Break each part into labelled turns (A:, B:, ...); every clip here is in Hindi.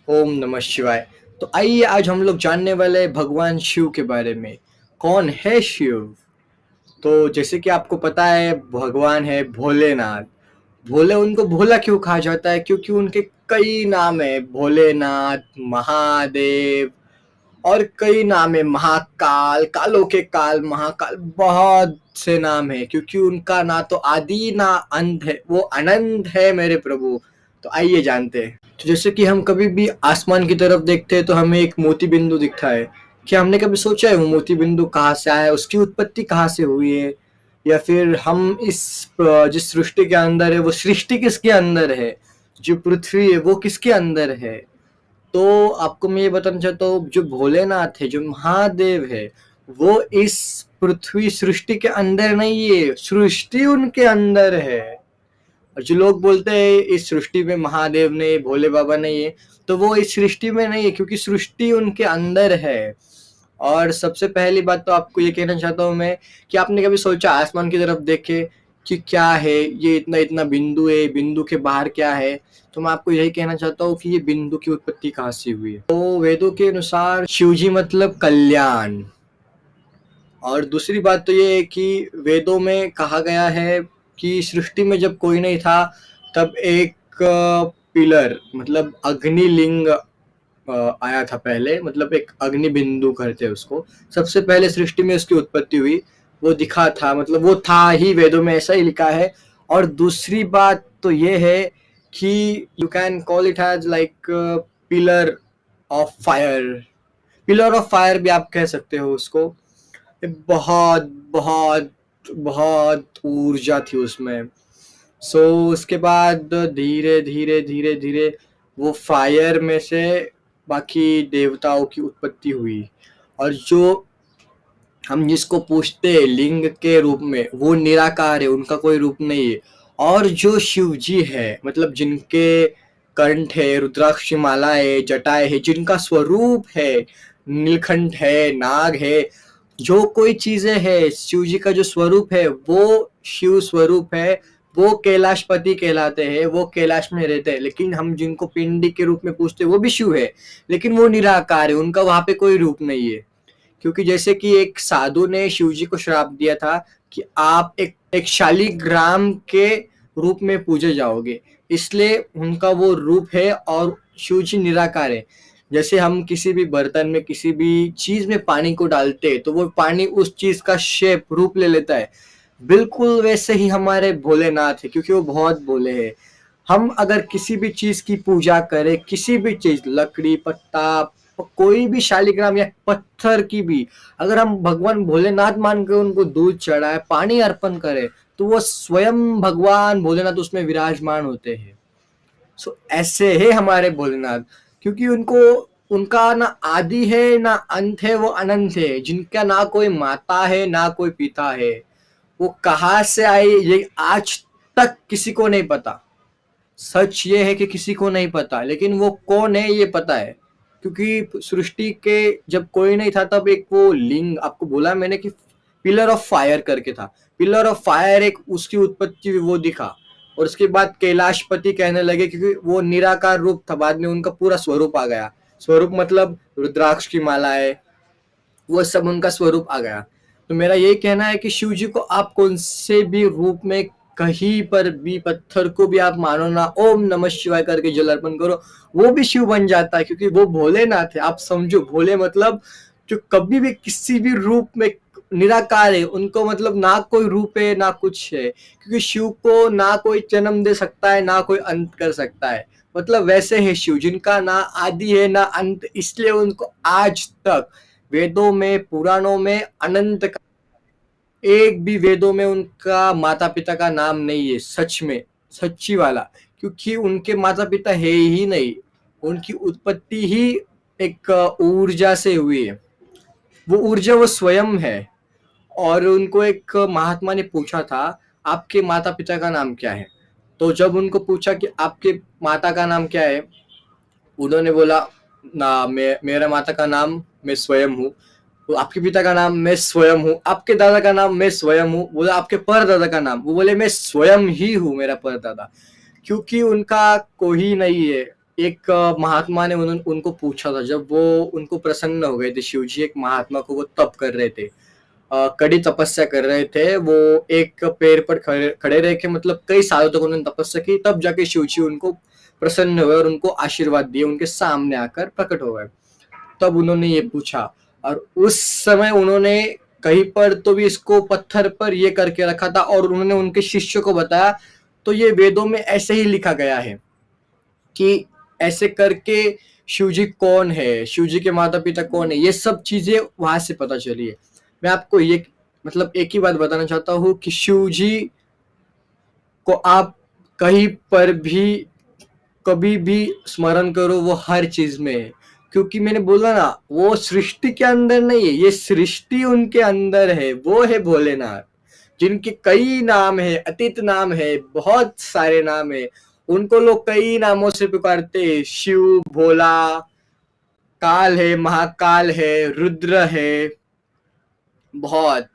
A: ओम नमः शिवाय। तो आइए आज हम लोग जानने वाले हैं भगवान शिव के बारे में। कौन है शिव? तो जैसे कि आपको पता है भगवान है भोलेनाथ। भोले उनको भोला क्यों कहा जाता है? क्योंकि उनके कई नाम है, भोलेनाथ, महादेव और कई नाम है, महाकाल, कालों के काल, महाकाल, बहुत से नाम है क्योंकि उनका ना तो आदि ना अंत है, वो अनंत है मेरे प्रभु। तो आइए जानते हैं। तो जैसे कि हम कभी भी आसमान की तरफ देखते हैं तो हमें एक मोती बिंदु दिखता है। क्या हमने कभी सोचा है वो मोती बिंदु कहाँ से आया है, उसकी उत्पत्ति कहाँ से हुई है? या फिर हम जिस सृष्टि के अंदर है वो सृष्टि किसके अंदर है? जो पृथ्वी है वो किसके अंदर है? तो आपको मैं ये बताना चाहता हूँ, जो भोलेनाथ है, जो महादेव है, वो इस पृथ्वी सृष्टि के अंदर नहीं है, सृष्टि उनके अंदर है। और जो लोग बोलते हैं इस सृष्टि में महादेव नहीं, भोले बाबा नहीं है, तो वो इस सृष्टि में नहीं है क्योंकि सृष्टि उनके अंदर है। और सबसे पहली बात तो आपको ये कहना चाहता हूँ मैं कि आपने कभी सोचा आसमान की तरफ देखे कि क्या है ये, इतना इतना बिंदु है, बिंदु के बाहर क्या है? तो मैं आपको यही कहना चाहता हूँ कि ये बिंदु की उत्पत्ति कहाँ से हुई है। तो वेदों के अनुसार शिवजी मतलब कल्याण। और दूसरी बात तो ये है कि वेदों में कहा गया है कि सृष्टि में जब कोई नहीं था तब एक पिलर मतलब अग्निलिंग आया था पहले, मतलब एक अग्नि बिंदु करते उसको। सबसे पहले सृष्टि में उसकी उत्पत्ति हुई, वो दिखा था, मतलब वो था ही, वेदों में ऐसा ही लिखा है। और दूसरी बात तो ये है कि you can call it as like pillar of fire. Pillar of fire भी आप कह सकते हो उसको। बहुत बहुत बहुत ऊर्जा थी उसमें। सो उसके बाद धीरे धीरे धीरे धीरे वो फायर में से बाकी देवताओं की उत्पत्ति हुई। और जो हम जिसको पूछते हैं लिंग के रूप में, वो निराकार है, उनका कोई रूप नहीं है। और जो शिव जी है, मतलब जिनके कंठ है, रुद्राक्ष माला है, जटाएं है, जिनका स्वरूप है, नीलकंठ है, नाग है, जो कोई चीजें है, शिव जी का जो स्वरूप है वो शिव स्वरूप है। वो कैलाशपति कहलाते हैं, वो कैलाश में रहते हैं। लेकिन हम जिनको पिंडी के रूप में पूछते हैं वो भी शिव है, लेकिन वो निराकार है, उनका वहां पे कोई रूप नहीं है। क्योंकि जैसे कि एक साधु ने शिव जी को श्राप दिया था कि आप एक शालिग्राम के रूप में पूजे जाओगे, इसलिए उनका वो रूप है। और शिव जी निराकार है। जैसे हम किसी भी बर्तन में, किसी भी चीज में पानी को डालते हैं तो वो पानी उस चीज का शेप, रूप ले लेता है। बिल्कुल वैसे ही हमारे भोलेनाथ है, क्योंकि वो बहुत भोले हैं। हम अगर किसी भी चीज की पूजा करें, किसी भी चीज, लकड़ी, पत्ता, कोई भी शालिग्राम या पत्थर की भी, अगर हम भगवान भोलेनाथ मान के उनको दूध चढ़ाए, पानी अर्पण करें, तो वो स्वयं भगवान भोलेनाथ उसमें विराजमान होते हैं। सो ऐसे है हमारे भोलेनाथ। क्योंकि उनको, उनका ना आदि है ना अंत है, वो अनंत है, जिनका ना कोई माता है ना कोई पिता है। वो कहाँ से आए ये आज तक किसी को नहीं पता। सच ये है कि किसी को नहीं पता, लेकिन वो कौन है ये पता है। क्योंकि सृष्टि के जब कोई नहीं था तब एक वो लिंग, आपको बोला मैंने कि पिलर ऑफ फायर करके था। पिलर ऑफ फायर एक उसकी उत्पत्ति वो दिखा। और उसके बाद कैलाशपति कहने लगे, क्योंकि वो निराकार रूप था, बाद में उनका पूरा स्वरूप आ गया। स्वरूप मतलब रुद्राक्ष की माला है, वो सब उनका स्वरूप आ गया। तो मेरा यही कहना है कि शिव जी को आप कौन से भी रूप में, कहीं पर भी, पत्थर को भी आप मानो ना, ओम नमः शिवाय करके जल अर्पण करो, वो भी शिव बन जाता है। क्योंकि वो भोलेनाथ है। आप समझो, भोले मतलब जो कभी भी किसी भी रूप में निराकार है, उनको मतलब ना कोई रूप है ना कुछ है। क्योंकि शिव को ना कोई जन्म दे सकता है ना कोई अंत कर सकता है। मतलब वैसे है शिव, जिनका ना आदि है ना अंत, इसलिए उनको आज तक वेदों में, पुराणों में अनंत का, एक भी वेदों में उनका माता पिता का नाम नहीं है, सच में, सच्ची वाला। क्योंकि उनके माता पिता है ही नहीं, उनकी उत्पत्ति ही एक ऊर्जा से हुई है। वो ऊर्जा वो स्वयं है। और उनको एक महात्मा ने पूछा था, आपके माता पिता का नाम क्या है? तो जब उनको पूछा कि आपके माता का नाम क्या है, उन्होंने बोला ना, मेरा माता का नाम मैं स्वयं हूँ। तो आपके पिता का नाम मैं स्वयं हूँ। आपके दादा का नाम मैं स्वयं हूँ। बोला आपके परदादा का नाम, वो बोले मैं स्वयं ही हूँ, मेरा परदादा। क्योंकि उनका कोई नहीं है, एक महात्मा ने उनको पूछा था, जब वो उनको प्रसन्न हो गए थे शिव जी, एक महात्मा को वो तप कर रहे थे, कड़ी तपस्या कर रहे थे, वो एक पेड़ पर खड़े खड़े रह के मतलब कई सालों तक उन्होंने तपस्या की, तब जाके शिव जी उनको प्रसन्न हुए और उनको आशीर्वाद दिए, उनके सामने आकर प्रकट हो गए। तब उन्होंने ये पूछा, और उस समय उन्होंने कहीं पर तो भी इसको पत्थर पर ये करके रखा था, और उन्होंने उनके शिष्य को बताया, तो ये वेदों में ऐसे ही लिखा गया है कि ऐसे करके शिव जी कौन है, शिव जी के माता पिता कौन है, ये सब चीजें वहां से पता चली है। मैं आपको ये मतलब एक ही बात बताना चाहता हूँ कि शिव जी को आप कहीं पर भी कभी भी स्मरण करो, वो हर चीज में है। क्योंकि मैंने बोला ना, वो सृष्टि के अंदर नहीं है, ये सृष्टि उनके अंदर है, वो है भोलेनाथ, जिनके कई नाम है, अतीत नाम है, बहुत सारे नाम है, उनको लोग कई नामों से पुकारते हैं, शिव, भोला, काल है, महाकाल है, रुद्र है, बहुत।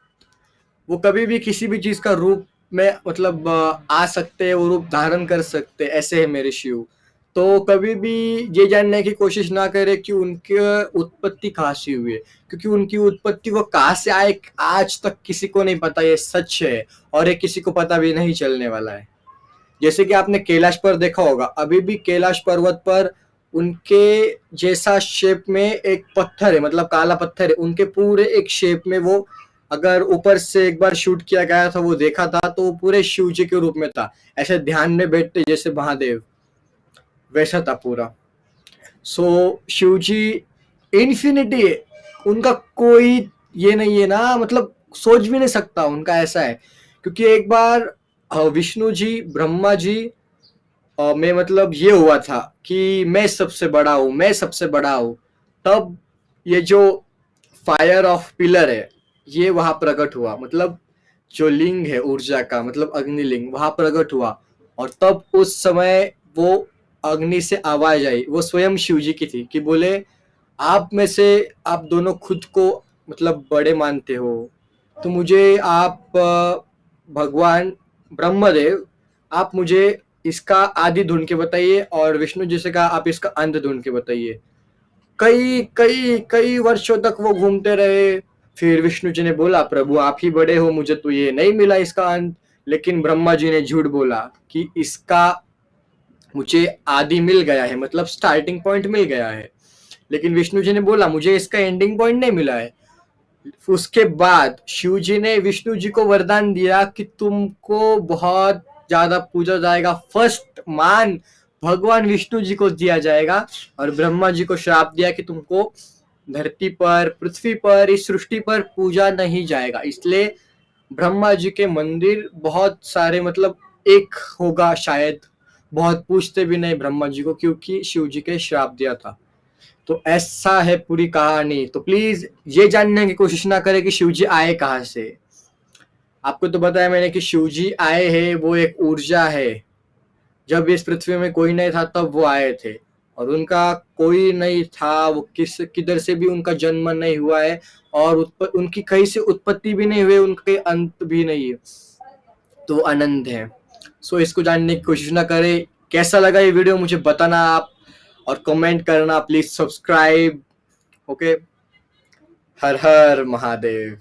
A: वो कभी भी किसी भी चीज का रूप में मतलब आ सकते हैं, वो रूप धारण कर सकते हैं, ऐसे है मेरे शिव। तो कभी भी ये जानने की कोशिश ना करे कि उनकी उत्पत्ति कहाँ से हुई है, क्योंकि उनकी उत्पत्ति वो कहाँ से आए आज तक किसी को नहीं पता, ये सच है, और ये किसी को पता भी नहीं चलने वाला है। जैसे कि आपने कैलाश पर देखा होगा, अभी भी कैलाश पर्वत पर उनके जैसा शेप में एक पत्थर है, मतलब काला पत्थर है, उनके पूरे एक शेप में, वो अगर ऊपर से एक बार शूट किया गया था, वो देखा था, तो वो पूरे शिव जी के रूप में था, ऐसे ध्यान में बैठते जैसे महादेव, वैसा था पूरा। सो शिव जी इन्फिनिटी है, उनका कोई ये नहीं है ना, मतलब सोच भी नहीं सकता उनका, ऐसा है। क्योंकि एक बार विष्णु जी, ब्रह्मा जी में मतलब ये हुआ था कि मैं सबसे बड़ा हूँ, मैं सबसे बड़ा हूँ, तब ये जो फायर ऑफ पिलर है, ये वहां प्रकट हुआ, मतलब जो लिंग है ऊर्जा का, मतलब अग्निलिंग, वहां प्रकट हुआ, और तब उस समय वो अग्नि से आवाज आई, वो स्वयं शिव जी की थी, कि बोले आप में से आप दोनों खुद को मतलब बड़े मानते हो, तो मुझे आप भगवान ब्रह्मदेव, आप मुझे इसका आदि ढूंढ के बताइए, और विष्णु जी से कहा आप इसका अंत ढूंढ के बताइए। कई कई कई वर्षों तक वो घूमते रहे, फिर विष्णु जी ने बोला प्रभु आप ही बड़े हो, मुझे तो ये नहीं मिला इसका अंत। लेकिन ब्रह्मा जी ने झूठ बोला कि इसका मुझे आदि मिल गया है, मतलब स्टार्टिंग पॉइंट मिल गया है। लेकिन विष्णु जी ने बोला मुझे इसका एंडिंग पॉइंट नहीं मिला है। उसके बाद शिव जी ने विष्णु जी को वरदान दिया कि तुमको बहुत ज्यादा पूजा जाएगा, फर्स्ट मान भगवान विष्णु जी को दिया जाएगा, और ब्रह्मा जी को श्राप दिया कि तुमको धरती पर, पृथ्वी पर, इस सृष्टि पर पूजा नहीं जाएगा। इसलिए ब्रह्मा जी के मंदिर बहुत सारे, मतलब एक होगा शायद, बहुत पूछते भी नहीं ब्रह्मा जी को, क्योंकि शिव जी के श्राप दिया था। तो ऐसा है पूरी कहानी। तो प्लीज ये जानने की कोशिश ना करें कि शिव जी आए कहाँ से। आपको तो बताया मैंने कि शिव जी आए हैं, वो एक ऊर्जा है, जब इस पृथ्वी में कोई नहीं था तब वो आए थे, और उनका कोई नहीं था, वो किधर से भी उनका जन्म नहीं हुआ है, और उनकी कहीं से उत्पत्ति भी नहीं हुई, उनके अंत भी नहीं है, तो अनंत है। सो इसको जानने की कोशिश ना करें। कैसा लगा ये वीडियो मुझे बताना आप, और कमेंट करना, please subscribe. Okay, her her Mahadev.